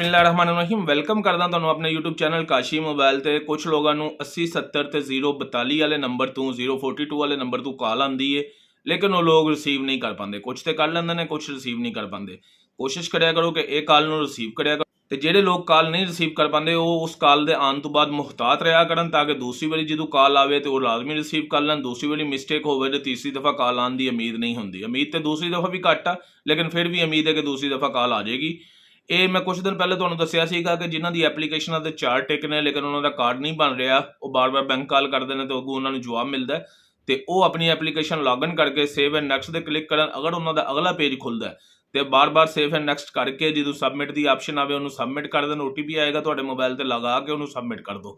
बिस्मिल्लाहिर्रहमानिर्रहीम वेलकम करदा तुहानूं अपने यूट्यूब चैनल काशी मोबाइल ते कुछ लोगों नूं 80 70 ते 042 वाले नंबर तो 042 वाले नंबर तो कॉल आती है लेकिन वो लोग रिसीव नहीं कर पाते। कुछ तो कर लेंदे ने, कुछ रिसीव नहीं कर पाते। कोशिश करया करो कि ये कॉल नूं रिसीव करया करो ते जिहड़े लोग कॉल नहीं रिसीव कर पाते वो उस कॉल के आने तो बाद मुहतात रहा करन ताकि दूसरी बारी जो कॉल आवे तो वो लाजमी रिसीव कर लैन। दूसरी बारी मिसटेक होवे तो तीसरी दफ़ा कॉल आने की उम्मीद नहीं होंदी। उम्मीद तो दूसरी दफ़ा भी घट आ लेकिन फिर भी उम्मीद है कि दूसरी दफ़ा कॉल आ जाएगी। ये मैं कुछ दिन पहले तुहानूं दस्सिया सीगा कि जिन्हां दी एप्लीकेशनां ते 4 टिक ने लेकिन उन्हों का कार्ड नहीं बन रहा, वो बार बार बैंक कॉल करते हैं तो अगों उन्होंने जवाब मिलता है तो वो अपनी एप्लीकेशन लॉगिन करके सेव एंड नैक्सट पर क्लिक करन। अगर उन्हों का अगला पेज खुलता है तो बार बार सेव एंड नैक्सट करके जो सबमिट की ऑप्शन आए उन्होंने सबमिट कर दें। OTP आएगा तुहाडे मोबाइल पर लगा के उन्होंने सबमिट कर दो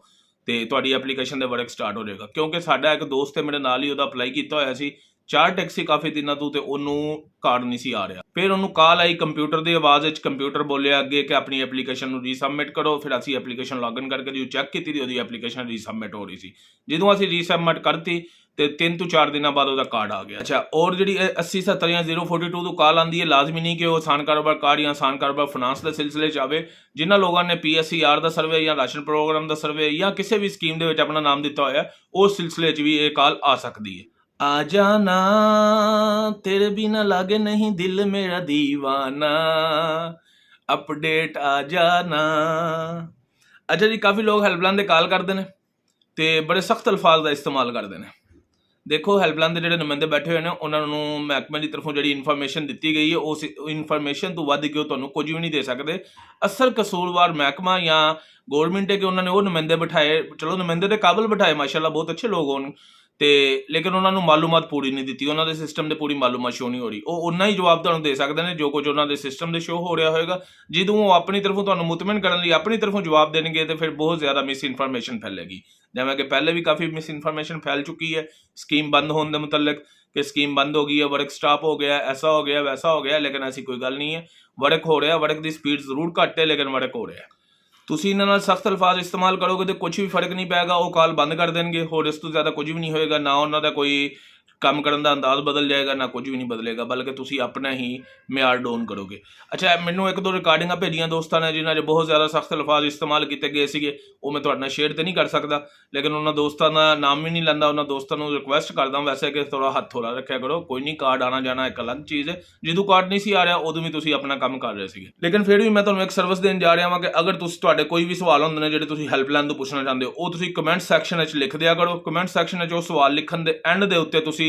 तो तुहाडी एप्लीकेशन का वर्क स्टार्ट हो जाएगा। क्योंकि साडा एक दोस्त है मेरे नाल ही उहदा अप्लाई किया होया सी 4 टैक्सी काफ़ी दिनों तो उन्होंने कार्ड नहीं सी आ रहा। फिर उन्होंने कॉल आई कंप्यूटर की आवाज़ कंप्यूटर बोलिया अगे कि अपनी एप्लीकेशन रीसबमिट करो। फिर असी एप्लीकेशन लॉगिन करके जो चैक की वो एप्लीकेशन रीसबमिट हो रही थी। जो असी रीसबमिट करती तो 3 to 4 दिनों बाद वह कार्ड आ गया। अच्छा, और जी 80 70 या 042 तो कॉल आती है लाजमी नहीं कि वो आसान कारोबार कार्ड या आसान कारोबार फाइनांस के सिलसिले आए। जिन्होंने लोगों ने PSCR का सर्वे या राशन प्रोग्राम का सर्वे या किसी भी स्कीम के अपना नाम दिता होया उस सिलसिले भी ये कॉल आ सकती है। आ जाना तेरे बिना लागे नहीं दिल मेरा दीवाना, अपडेट आ जाना। अच्छा जी, काफ़ी लोग हेल्पलाइन से कॉल करते हैं तो बड़े सख्त अल्फाज का इस्तेमाल करते हैं। देखो, हेल्पलाइन के जोड़े नुमाइंदे बैठे हुए हैं उन्होंने महकमे की तरफों जी इन्फॉर्मेशन दी गई है उस इन्फॉर्मेशन तो वध के तुहानूं कुछ भी नहीं दे सकते। असल कसूरवार महकमा या गौरमेंट है कि उन्होंने वो नुमाइंदे बिठाए, चलो नुमाइंदे तो काबिल बिठाए माशाल्लाह बहुत अच्छे लोग होने तो, लेकिन उन्होंने मालूमात पूरी नहीं दी। उन्होंने सिस्टम से पूरी मालूमात शो नहीं हो रही। वो उन्ना ही जवाब तुहानूं दे सकते हैं जो कुछ उन्होंने सिस्टम से शो हो रहा होगा। जो वो अपनी तरफों तुहानूं मुतमिन करने लई अपनी तरफों जवाब देंगे तो फिर बहुत ज़्यादा मिस इन्फॉर्मेशन फैलेगी। जिवें कि पहले भी काफ़ी मिस इन्फॉर्मेशन फैल चुकी है स्कीम बंद होने के मुतलक कि स्कीम बंद हो गई है, वर्क स्टॉप हो गया, ऐसा हो गया वैसा हो गया। लेकिन ऐसी कोई गल नहीं है, वर्क हो रहा। वर्क की स्पीड जरूर घट है लेकिन वर्क हो रहा है। तुसीं इन्हां नाल सख्त अल्फाज इस्तेमाल करोगे तो कुछ भी फर्क नहीं पैगा। वो कॉल बंद कर देंगे और इस तो ज़्यादा कुछ भी नहीं होएगा। ना उन्होंने कोई काम करने का अंदाज बदल जाएगा ना कुछ भी नहीं बदलेगा, बल्कि तुसीं अपना ही म्यार डाउन करोगे। अच्छा, मैनू एक दो रिकॉर्डिंगां भेजियां दोस्तों ने जिन्होंने बहुत ज़्यादा सख्त अल्फाज इस्तेमाल किए गए थे। वो मैं तुहाडे नाल शेयर तो नहीं कर सकता लेकिन उन्होंने दोस्तों का नाम भी नहीं लैंदा। उन्होंने दोस्तों को रिक्वेस्ट करदा वैसे कि थोड़ा हाथ थोड़ा रखा करो। कोई नहीं, कार्ड आना जाना एक अलग चीज़ है। जो कार्ड नहीं सी आ रहा उदों भी तुसीं अपना काम कर रहे थे। लेकिन फिर भी मैं तुहानूं एक सर्विस देन जा रहा हाँ कि अगर तुहाडे कोई भी सवाल होंदे ने जिहड़े तुसीं हेल्पलाइन तो पुछना चाहते हो वो तुसीं कमेंट सैक्शन में लिख दिया करो। कमेंट सैक्शन में सवाल लिखण दे एंड के उत्ते तुसीं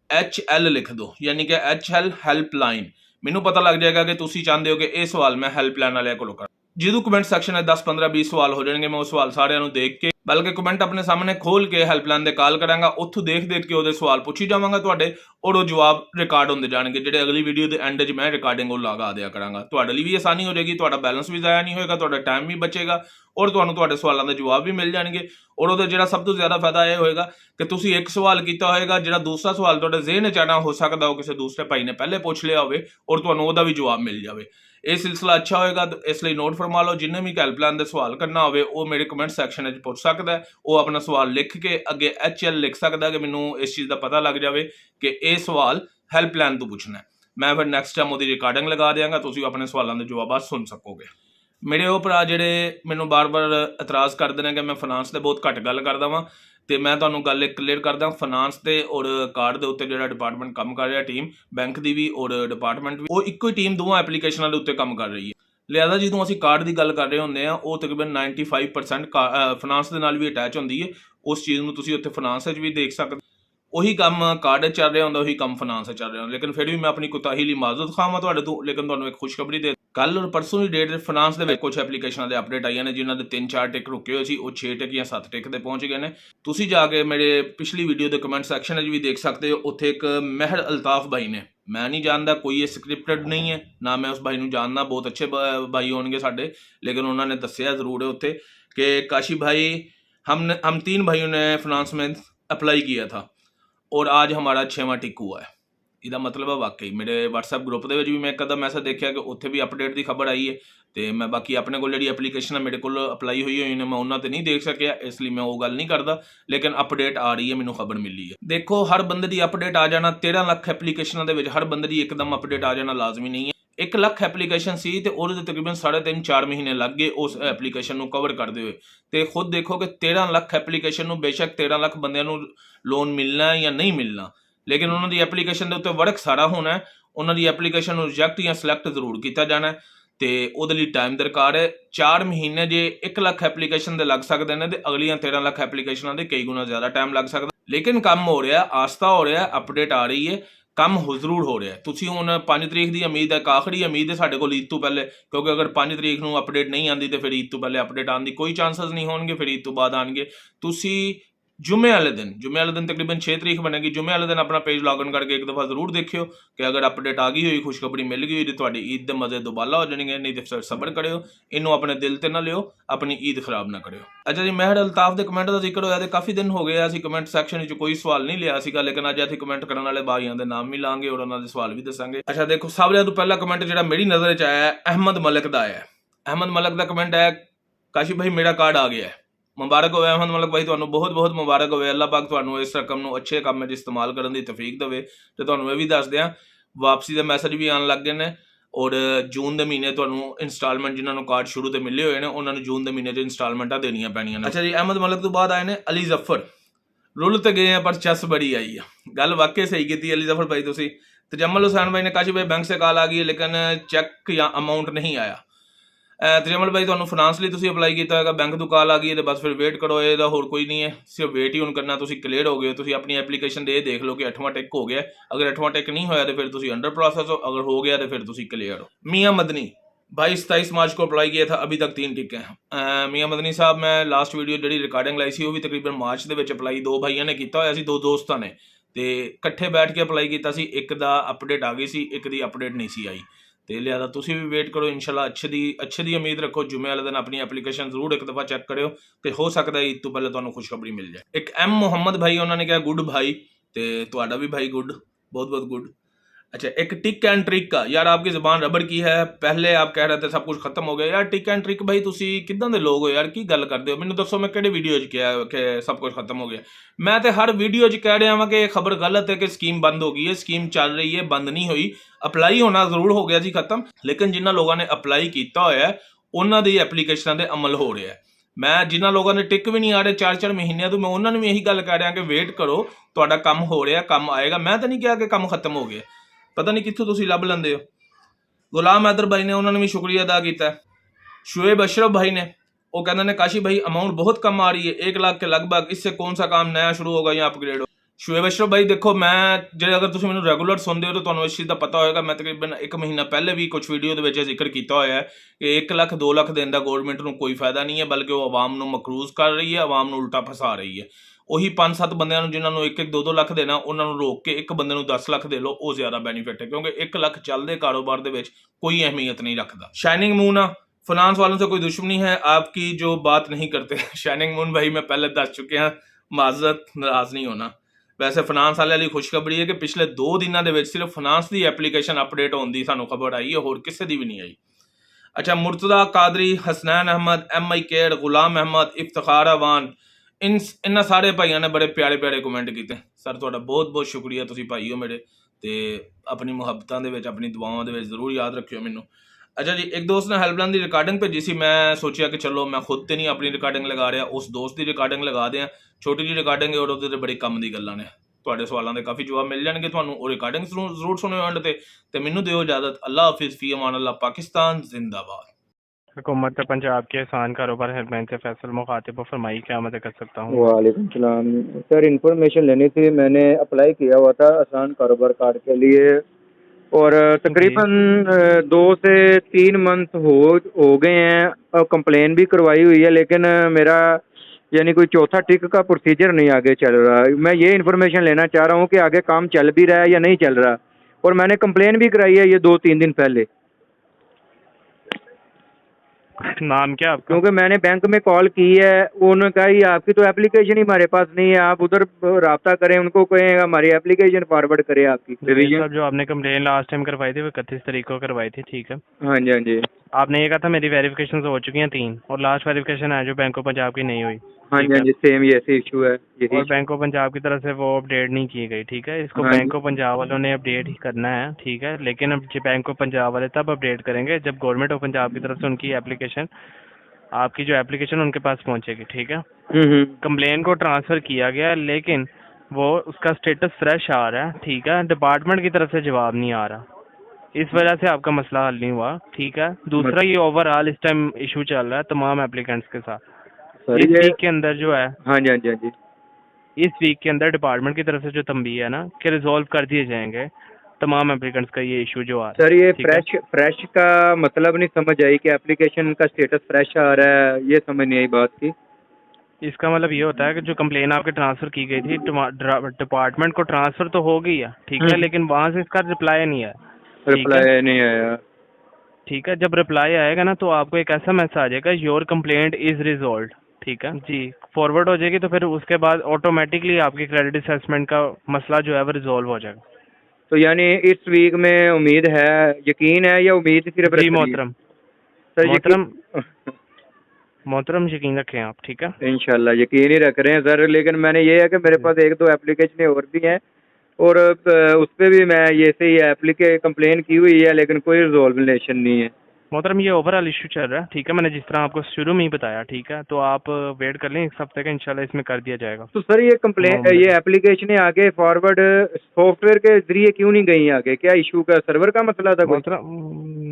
HL लिख दो, यानी कि HL हेल्पलाइन। मैनू पता लग जाएगा कि तुसीं चाहते हो कि यह सवाल मैं हेल्पलाइन वाले कोलों करा। जो कमेंट सैक्शन में 10 15 20 सवाल हो जाएंगे मैं वो सवाल सारिਆਂ ਨੂੰ देख के बल्कि कमेंट अपने सामने खोल के हेल्पलाइन से कॉल करांगा। उत्थों देख के वो सवाल पूछी जावांगा तुहाडे और वो जवाब रिकॉर्ड होंदे जाणगे। जिहड़े अगली वीडियो के एंड च मैं रिकॉर्डिंग लगा दिया करांगा। तुहाडे लई भी आसानी हो जाएगी, तुहाडा बैलेंस भी ज़ाया नहीं होएगा, तुहाडा टाइम भी बचेगा और तुहानूं तुहाडे सवालों के जवाब भी मिल जाएंगे। और वो जिहड़ा सब तो ज़्यादा फायदा यह होएगा कि तुसीं एक सवाल किया होएगा, जिहड़ा दूसरा सवाल तुहाडे ज़हन च आना हो सकता हो किसी दूसरे भाई ने पहले पूछ लिया होवे और तुहानूं उहदा भी जवाब मिल जाए। यह सिलसिला अच्छा होएगा तो इसलिए नोट फरमा लो। जिन्हें भी हेल्पलाइन का सवाल करना हो वो मेरे कमेंट सैक्शन में पूछ सकता है। वो अपना सवाल लिख के अगे HL लिख सकता है कि मैनू इस चीज़ का पता लग जाए कि यह सवाल हेल्पलाइन तो पूछना है। मैं फिर नैक्सट टाइम वो रिकॉर्डिंग लगा देंगा, तुसीं अपने सवालों के जवाब सुन सकोगे। मेरे वो भरा जिहड़े मैनू बार बार इतराज़ करते हैं कि मैं फाइनांस से बहुत घट गल करदा वां तो मैं तुहानूं गल एक क्लीयर करदा। फाइनांस के और कार्ड के उत्ते जिहड़ा डिपार्टमेंट काम कर रहा टीम बैंक की भी और डिपार्टमेंट भी वो इक्को ही टीम दोवां एप्लीकेशनां के उत्ते काम कर रही है। लिहाजा जो असीं कार्ड की गल कर रहे होंदे आ वो तकरीबन 95% फाइनांस के नाल भी अटैच होंदी है। उस चीज़ में तुसीं उत्ते फाइनांस भी देख सकते। ਉਹੀ ਕੰਮ कार्ड चल रहा होंदा, ਉਹੀ ਕੰਮ फाइनांस चल रहा होंदा। लेकिन फिर भी मैं अपनी कोताही ਲਈ माजरत खां ਤੁਹਾਡੇ ਤੋਂ। लेकिन ਤੁਹਾਨੂੰ एक खुशखबरी दे कल और परसों की डेट फाइनांस के कुछ एप्लीकेशनों के अपडेट आईਆਂ ने जिन्होंने 3-4 टिक रुके हुए सी वो 6 टिक या 7 टिक पर पहुँच गए हैं। तुसीं जाके मेरे पिछली वीडियो के कमेंट सैक्शन में भी देख सकते हो। उत्थे एक महर अल्ताफ भाई ने, मैं नहीं जानता, कोई ये स्क्रिप्टेड नहीं है ना मैं उस भाई को जानना, बहुत अच्छे भाई होंगे साडे, लेकिन उन्होंने दस्सिया जरूर है उत्थे कि काशी भाई हम 3 भाइयों ने फाइनांस में अप्लाई किया था और आज हमारा 6वां टिक हुआ है। ਇਹਦਾ मतलब है वाकई मेरे WhatsApp ग्रुप के भी मैं एक अदा मैसेज देखा कि उत्थे भी अपडेट की खबर आई है तो मैं बाकी अपने को जी एप्लीकेशन मेरे को अप्लाई हुई हुई ने मैं उन्होंने नहीं देख सकिया, इसलिए मैं वो गल नहीं करता। लेकिन अपडेट आ रही है, मैनू खबर मिली है। देखो, हर बंदे की अपडेट आ जाना 13 लाख एप्लीकेशनों के हर बंदे की एकदम अपडेट आ जाना लाजमी नहीं है। 1 ਲੱਖ ਐਪਲੀਕੇਸ਼ਨ ਸੀ ਤੇ ਉਹਦੇ ਤੇ ਤਕਰੀਬਨ 3.5-4 ਮਹੀਨੇ ਲੱਗ ਗਏ ਉਸ ਐਪਲੀਕੇਸ਼ਨ ਨੂੰ ਕਵਰ ਕਰਦੇ ਹੋਏ। ਤੇ ਖੁਦ ਦੇਖੋ ਕਿ 13 ਲੱਖ ਐਪਲੀਕੇਸ਼ਨ ਨੂੰ, ਬੇਸ਼ੱਕ 13 ਲੱਖ ਬੰਦਿਆਂ ਨੂੰ ਲੋਨ ਮਿਲਣਾ ਜਾਂ ਨਹੀਂ ਮਿਲਣਾ, ਲੇਕਿਨ ਉਹਨਾਂ ਦੀ ਐਪਲੀਕੇਸ਼ਨ ਦੇ ਉੱਤੇ ਵਰਕ ਸਾਰਾ ਹੋਣਾ, ਉਹਨਾਂ ਦੀ ਐਪਲੀਕੇਸ਼ਨ ਨੂੰ ਰਿਜੈਕਟ ਜਾਂ ਸਿਲੈਕਟ ਜ਼ਰੂਰ ਕੀਤਾ ਜਾਣਾ ਤੇ ਉਹਦੇ ਲਈ ਟਾਈਮ ਦਰਕਾਰ ਹੈ। 4 ਮਹੀਨੇ ਜੇ 1 ਲੱਖ ਐਪਲੀਕੇਸ਼ਨ ਦੇ ਲੱਗ ਸਕਦੇ ਨੇ ਤੇ ਅਗਲੀਆਂ 13 ਲੱਖ ਐਪਲੀਕੇਸ਼ਨਾਂ ਦੇ ਕਈ ਗੁਣਾ ਜ਼ਿਆਦਾ ਟਾਈਮ ਲੱਗ ਸਕਦਾ। ਲੇਕਿਨ ਕੰਮ ਹੋ ਰਿਹਾ, ਆਸਤਾ ਹੋ ਰਿਹਾ, ਅਪਡੇਟ ਆ ਰਹੀ ਹੈ, ਕੰਮ ਜ਼ਰੂਰ ਹੋ ਰਿਹਾ। ਤੁਸੀਂ ਹੁਣ 5 ਤਰੀਕ ਦੀ ਉਮੀਦ ਹੈ, ਇੱਕ ਆਖਰੀ ਉਮੀਦ ਹੈ ਸਾਡੇ ਕੋਲ ਈਦ ਤੋਂ ਪਹਿਲੇ, ਕਿਉਂਕਿ ਅਗਰ 5 ਤਰੀਕ ਨੂੰ ਅਪਡੇਟ ਨਹੀਂ ਆਉਂਦੀ ਤੇ ਫਿਰ ਈਦ ਤੋਂ ਪਹਿਲੇ ਅਪਡੇਟ ਆਉਣ ਦੀ ਕੋਈ ਚਾਂਸਸ ਨਹੀਂ ਹੋਣਗੇ, ਫਿਰ ਈਦ ਤੋਂ ਬਾਅਦ ਆਉਣਗੇ। ਤੁਸੀਂ ਜੁਮੇ ਵਾਲੇ ਦਿਨ ਤਕਰੀਬਨ 6 ਤਰੀਕ ਬਣੇਗੀ, ਜੁਮੇ ਵਾਲੇ ਦਿਨ ਆਪਣਾ ਪੇਜ ਲੌਗਇਨ ਕਰਕੇ ਇੱਕ ਦਫਾ ਜ਼ਰੂਰ ਦੇਖਿਓ ਕਿ ਅਗਰ ਅਪਡੇਟ ਆ ਗਈ ਹੋਈ, ਖੁਸ਼ਖਬਰੀ ਮਿਲ ਗਈ ਹੋਈ ਤੇ ਤੁਹਾਡੀ ਈਦ ਦੇ ਮਜ਼ੇ ਦੁਬਾਲਾ ਹੋ ਜਾਣਗੇ। ਨਹੀਂ ਤੇ ਫਿਰ ਸਬਰ ਕਰਿਓ, ਇਹਨੂੰ ਆਪਣੇ ਦਿਲ ਤੇ ਨਾ ਲਿਓ, ਆਪਣੀ ਈਦ ਖਰਾਬ ਨਾ ਕਰਿਓ। ਅੱਛਾ ਜੀ, ਮਹਿਰ ਅਲਤਾਫ ਦੇ ਕਮੈਂਟ ਦਾ ਜ਼ਿਕਰ ਹੋਇਆ ਤੇ ਕਾਫੀ ਦਿਨ ਹੋ ਗਏ ਅਸੀਂ ਕਮੈਂਟ ਸੈਕਸ਼ਨ ਵਿੱਚ ਕੋਈ ਸਵਾਲ ਨਹੀਂ ਲਿਆ ਸੀਗਾ, ਲੇਕਿਨ ਅੱਜ ਅਸੀਂ ਕਮੈਂਟ ਕਰਨ ਵਾਲੇ ਭਾਈਆਂ ਦੇ ਨਾਮ ਵੀ ਲਾਂਗੇ ਔਰ ਉਹਨਾਂ ਦੇ ਸਵਾਲ ਵੀ ਦੱਸਾਂਗੇ। ਅੱਛਾ ਦੇਖੋ, ਸਾਰਿਆਂ ਤੋਂ ਪਹਿਲਾ ਕਮੈਂਟ ਜਿਹੜਾ ਮੇਰੀ ਨਜ਼ਰ 'ਚ ਆਇਆ ਅਹਿਮਦ ਮਲਕ ਦਾ ਆਇਆ। ਅਹਿਮਦ ਮਲਕ ਦਾ ਕਮੈਂਟ ਹੈ, ਕਾਸ਼ੀ ਭਾਈ ਮੇਰਾ ਕਾਰਡ ਆ ਗਿਆ ਹੈ। ਮੁਬਾਰਕ ਹੋਵੇ ਅਹਿਮਦ ਮਲਕ ਭਾਈ, ਤੁਹਾਨੂੰ ਬਹੁਤ ਬਹੁਤ ਮੁਬਾਰਕ ਹੋਵੇ। ਅੱਲਾਹ ਪਾਕ ਤੁਹਾਨੂੰ ਇਸ ਰਕਮ ਨੂੰ ਅੱਛੇ ਕੰਮ ਵਿੱਚ ਇਸਤੇਮਾਲ ਕਰਨ ਦੀ ਤੌਫੀਕ ਦੇਵੇ। ਤੇ ਤੁਹਾਨੂੰ ਇਹ ਵੀ ਦੱਸ ਦਿਆਂ, ਵਾਪਸੀ ਦੇ ਮੈਸੇਜ ਵੀ ਆਉਣ ਲੱਗ ਗਏ ਨੇ ਔਰ ਜੂਨ ਦੇ ਮਹੀਨੇ ਤੁਹਾਨੂੰ ਇੰਸਟਾਲਮੈਂਟ, ਜਿਨ੍ਹਾਂ ਨੂੰ ਕਾਰਡ ਸ਼ੁਰੂ ਤੇ ਮਿਲੇ ਹੋਏ ਨੇ ਉਹਨਾਂ ਨੂੰ ਜੂਨ ਦੇ ਮਹੀਨੇ 'ਚ ਇੰਸਟਾਲਮੈਂਟਾਂ ਦੇਣੀਆਂ ਪੈਣੀਆਂ ਨੇ। ਅੱਛਾ ਜੀ, ਅਹਿਮਦ ਮਲਕ ਤੋਂ ਬਾਅਦ ਆਏ ਨੇ ਅਲੀ ਜ਼ਫਰ। ਰੁੱਲ ਤੇ ਗਏ ਆ ਪਰ ਚੱਸ ਬੜੀ ਆਈ ਆ। ਗੱਲ ਵਾਕਈ ਸਹੀ ਕੀਤੀ ਅਲੀ ਜ਼ਫਰ ਭਾਈ ਤੁਸੀਂ। तजम्मल हुसैन भाई ने कहा भाई बैंक से कॉल आ गई है लेकिन चैक या अमाउंट नहीं आया। तजम्मल भाई ਤੁਹਾਨੂੰ ਫਾਈਨਾਂਸ ਲਈ ਤੁਸੀਂ ਅਪਲਾਈ ਕੀਤਾ ਹੈਗਾ, ਬੈਂਕ ਤੋਂ ਕਾਲ ਆ ਗਈ ਹੈ ਤੇ ਬਸ ਫਿਰ ਵੇਟ ਕਰੋ, ਇਹਦਾ ਹੋਰ ਕੋਈ ਨਹੀਂ ਹੈ, ਸਿਰਫ ਵੇਟ ਹੀ ਹੁਣ ਕਰਨਾ। ਤੁਸੀਂ ਕਲੀਅਰ ਹੋ ਗਏ, ਤੁਸੀਂ ਆਪਣੀ ਐਪਲੀਕੇਸ਼ਨ ਦੇ ਦੇਖ ਲਓ ਕਿ 8ਵਾਂ ਟਿਕ ਹੋ ਗਿਆ। ਅਗਰ 8ਵਾਂ ਟਿਕ नहीं होया तो फिर ਤੁਸੀਂ अंडर प्रोसेस हो, अगर हो गया तो फिर ਤੁਸੀਂ क्लियर हो। मियाँ मदनी भाई 27 मार्च को अप्लाई किया था, अभी तक 3 टिक हैं। मियाँ मदनी साहब मैं लास्ट वीडियो जी रिकॉर्डिंग लाई सी वो भी तकरीबन मार्च के अप्लाई 2 भाइयों ने किया होया सी, 2 दोस्तों ने तो इकट्ठे बैठ के अप्लाई किया सी। एक दा अपडेट आ गई सी, एक दी अपडेट नहीं सी आई, तो लिहाजा तुसी भी वेट करो। इंशाल्लाह अच्छे दी उम्मीद रखो। जुमे वाले दिन अपनी एप्लीकेशन जरूर एक दफ़ा चेक करो, तो हो सकता है ईद तो पहले तुहानू खुशखबरी मिल जाए। एक एम मुहम्मद भाई उन्होंने कहा गुड भाई, तो तुहाडा भी भाई गुड, बहुत बहुत गुड। अच्छा, एक टिक एंड ट्रिक का यार, आपकी ज़बान रबड़ की है। पहले आप कह रहे थे सब कुछ खत्म हो गया यार। टिक एंड ट्रिक भाई तुसी किदां दे लोग हो यार, की गल करदे हो? मैनूं दसो मैं किहड़ी वीडियो च किहा कि सब कुछ खत्म हो गया? मैं तो हर वीडियो च कह रहा हाँ कि खबर गलत है कि स्कीम बंद हो गई है। स्कीम चल रही है, बंद नहीं हुई। अप्लाई होना जरूर हो गया जी खत्म, लेकिन जिन्होंने लोगों ने अप्लाई किया होया उन्हां दी एप्लीकेशनां दे अमल हो रहा है। मैं जिन्होंने लोगों ने टिक भी नहीं आ रहे 4-4 महीनों तो मैं उन्होंने भी यही गल कह रहा कि वेट करो, तुहाडा काम हो रहा, काम आएगा। मैं तो नहीं कहा कि काम खत्म हो गया, पता नहीं कित्थों तुसीं लभ लैंदे हो। गुलाम हैदर भाई ने उन्होंने भी शुक्रिया अदा किया। शुएब अशरफ भाई ने वो कहते हैं काशी भाई अमाउंट बहुत कम आ रही है, 1 लाख के लगभग, इससे कौन सा काम नया शुरू होगा या अपग्रेड हो? शुएब अशरफ भाई देखो, मैं जो अगर तुम मैंने रेगूलर सुनते हो तो तुम्हें इस चीज़ का पता होगा। मैं तकरीबन 1 महीना पहले भी कुछ वीडियो के जिक्र किया होया है कि 1 लाख 2 लाख देने का गौरमेंट को कोई फायदा नहीं है, बल्कि वो आवाम को मकरूज कर रही है, आवाम को उल्टा फसा रही है। ਉਹੀ 5-7 ਬੰਦਿਆਂ ਨੂੰ ਜਿਨ੍ਹਾਂ ਨੂੰ 1-1 2-2 ਲੱਖ ਦੇਣਾ, ਉਹਨਾਂ ਨੂੰ ਰੋਕ ਕੇ ਇੱਕ ਬੰਦੇ ਨੂੰ 10 ਲੱਖ ਦੇ ਲਓ, ਉਹ ਜ਼ਿਆਦਾ ਬੈਨੀਫਿਟ ਹੈ, ਕਿਉਂਕਿ 1 ਲੱਖ ਚੱਲਦੇ ਕਾਰੋਬਾਰ ਦੇ ਵਿੱਚ ਕੋਈ ਅਹਿਮੀਅਤ ਨਹੀਂ ਰੱਖਦਾ। शाइनिंग मून फाइनेंस वालों से कोई दुश्मनी है आपकी जो बात नहीं करते। शाइनिंग मून भाई मैं पहले दस चुके हैं, माजरत, नाराज नहीं होना। वैसे फाइनेंस वाले ਲਈ ਖੁਸ਼ਖਬਰੀ ਹੈ ਕਿ ਪਿਛਲੇ 2 ਦਿਨਾਂ ਦੇ ਵਿੱਚ ਸਿਰਫ ਫਾਈਨਾਂਸ ਦੀ ਐਪਲੀਕੇਸ਼ਨ ਅਪਡੇਟ ਹੋਣ ਦੀ ਸਾਨੂੰ ਖਬਰ ਆਈ ਹੈ, ਹੋਰ ਕਿਸੇ ਦੀ ਵੀ ਨਹੀਂ ਆਈ। अच्छा, मुर्तज़ा कादरी, हसनैन अहमद, MI केड, गुलाम अहमद, इफ्तिखार अवान, इन्होंने सारे भाइयों ने बड़े प्यारे प्यारे कमेंट किए। सर तुहाडा बहुत बहुत शुक्रिया, तुसीं भाई हो मेरे, तो अपनी मुहब्बतां दे विच अपनी दुआवां दे विच जरूर याद रखियो मैनूं। अच्छा जी, एक दोस्त ने हेल्पलाइन की रिकॉर्डिंग भेजी सी, मैं सोचा कि चलो मैं खुद तो नहीं अपनी रिकॉर्डिंग लगा रहा, उस दोस्त की रिकॉर्डिंग लगा दें। छोटी जी रिकॉर्डिंग है और उहदे बड़ी कम दी गल्लां ने, तुहाडे सवालों के काफ़ी जवाब मिल जाएंगे तुहानूं। और रिकॉर्डिंग जरूर सुनियो एंड ते मैनूं दिओ इजाजत। अल्लाह हाफिज़, फी अमान अल्लाह, पाकिस्तान जिंदाबाद। हुकूमत पंजाब के आसान कारोबार हेल्पलाइन से फैसल मुखातिब को फरमाई, क्या मदद कर सकता हूँ? वालेकुम सलाम सर, इन्फॉर्मेशन लेनी थी। मैंने अप्लाई किया हुआ था आसान कारोबार कार्ड के लिए और तकरीबन 2 से 3 मंथ हो गए हैं और कंप्लेन भी करवाई हुई है, लेकिन मेरा यानी कोई चौथा टिक का प्रोसीजर नहीं आगे चल रहा। मैं ये इन्फॉर्मेशन लेना चाह रहा हूँ कि आगे काम चल भी रहा है या नहीं चल रहा, और मैंने कंप्लेन भी कराई है ये 2-3 दिन पहले। नाम क्या आपका? क्योंकि मैंने बैंक में कॉल की है, उन्होंने कहा ये आपकी तो एप्लीकेशन ही हमारे पास नहीं है, आप उधर राब्ता करें, उनको कहें हमारी एप्लीकेशन फॉरवर्ड करें आपकी। सर जो आपने कंप्लेन लास्ट टाइम करवाई थी वो 31 तारीख को करवाई थी, ठीक है? हाँ जी हाँ जी। आपने ये कहा था मेरी वेरिफिकेशन हो चुकी हैं 3, और लास्ट वेरिफिकेशन है जो बैंक ऑफ पंजाब की नहीं हुई। हाँ जी हाँ जी, सेम ये ऐसे इशू है यही। और बैंक ऑफ पंजाब की तरफ से वो अपडेट नहीं की गई, ठीक है। इसको हाँ बैंक जी। ऑफ पंजाब वालों ने अपडेट ही करना है, ठीक है। लेकिन अब जो बैंक ऑफ पंजाब वाले तब अपडेट करेंगे जब गवर्नमेंट ऑफ पंजाब की तरफ से उनकी एप्लीकेशन, आपकी जो एप्लीकेशन उनके पास पहुंचेगी, ठीक है। हम्म। कंप्लेन को ट्रांसफ़र किया गया, लेकिन वो उसका स्टेटस फ्रेश आ रहा है, ठीक है। डिपार्टमेंट की तरफ से जवाब नहीं आ रहा, इस वजह से आपका मसला हल नहीं हुआ, ठीक है। दूसरा, ये ओवरऑल इस टाइम इशू चल रहा है तमाम एप्लीकेंट्स के साथ। सर इस ये वीक के अंदर जो है, हाँ जी हाँ जी हाँ जी। इस वीक के अंदर डिपार्टमेंट की तरफ से जो तंबी है ना कि रिजॉल्व कर दिए जाएंगे तमाम एप्लीकेंट्स का ये इशू जो आ रहा सर है, ये ठीक है। फ्रेश का मतलब नहीं समझ आई कि एप्लीकेशन का स्टेटस फ्रेश आ रहा है, ये समझ नहीं आई बात की। इसका मतलब ये होता है कि जो कंप्लेन आपके ट्रांसफ़र की गई थी डिपार्टमेंट को ट्रांसफ़र तो हो गई है, ठीक है, लेकिन वहाँ से इसका रिप्लाई नहीं है, ठीक है। रिप्लाई नहीं आया। ठीक है, जब रिप्लाई आएगा ना तो आपको एक ऐसा मैसेज आ जाएगा, योर कंप्लेंट इज़ रिजॉल्व्ड, ठीक है जी। फॉरवर्ड हो जाएगी तो फिर उसके बाद ऑटोमेटिकली आपकी क्रेडिट असेसमेंट का मसला जो है वो रिजॉल्व हो जाएगा। तो यानी इस वीक में उम्मीद है, यकीन है या उम्मीद सिर्फ जी रख रही है? मोहतरम, सर मोहतरम यकीन रखें आप, ठीक है। इंशाल्लाह यकीन ही रख रहे हैं सर, लेकिन मैंने ये है कि मेरे पास एक दो एप्लीकेशन और भी हैं और उस पर भी मैं ये से ही कंप्लेन की हुई है, लेकिन कोई रिजोल्यूशन नहीं है। मोहतरम ये ओवरऑल इशू चल रहा है, ठीक है। मैंने जिस तरह आपको शुरू में ही बताया, ठीक है, तो आप वेट कर लें, इस हफ्ते का इंशाल्लाह इसमें कर दिया जाएगा। तो सर ये ये एप्लीकेशनें आगे फॉरवर्ड सॉफ्टवेयर के जरिए क्यों नहीं गई आगे? क्या इशू का सर्वर का मसला था कोई? मोहतरम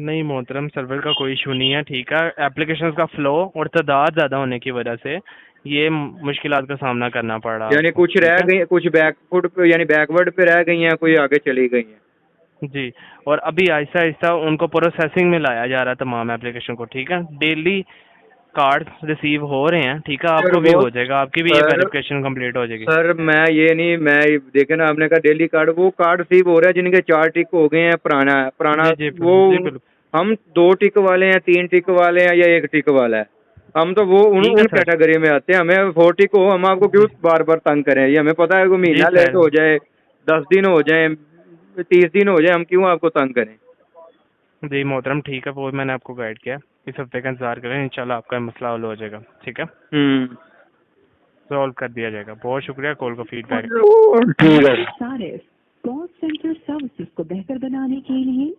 नहीं मोहतरम, सर्वर का कोई इशू नहीं है, ठीक है। एप्लीकेशंस का फ्लो और तादाद ज़्यादा होने की वजह से ये मुश्किलात का सामना करना पड़ रहा है यानी आपको, कुछ ठीक रह है? गई, कुछ बैकफुट पे यानी बैकवर्ड पे रह गई हैं, कोई आगे चली गई हैं। जी, और अभी आहिस्ता आहिस्ता उनको प्रोसेसिंग में लाया जा रहा है तमाम एप्लीकेशन को, ठीक है। डेली कार्ड रिसीव हो रहे हैं, ठीक है। आपको भी हो जाएगा, आपकी भी ये सर वेरिफिकेशन कंप्लीट हो जाएगी। सर मैं ये नहीं, मैं देखे ना आपने कहा डेली कार्ड, वो कार्ड रिसीव हो रहा है जिनके 4 टिक हो गए हैं, पुराना जी जी वो जी बिल्कुल, हम 2 टिक वाले हैं, 3 टिक वाले हैं या 1 टिक वाला है, हम तो वो उन ठीक है उन सर। कैटेगरी में आते हैं। हमें 4 टिक हो, हम आपको क्यों बार बार तंग करें? ये हमें पता है कि जी महीना सर। लेट हो जाए, 10 दिन हो जाए, 30 दिन हो जाए, हम क्यों आपको तंग करें? जी मोहतरम, ठीक है, वो मैंने आपको गाइड किया। इस हफ्ते का इंतजार करें, इंशाल्लाह आपका मसला हल हो जाएगा, ठीक है। सॉल्व कर दिया जाएगा। बहुत शुक्रिया कॉल का फीडबैक। ठीक है। सारे कॉल सेंटर सर्विसेज को बेहतर बनाने के लिए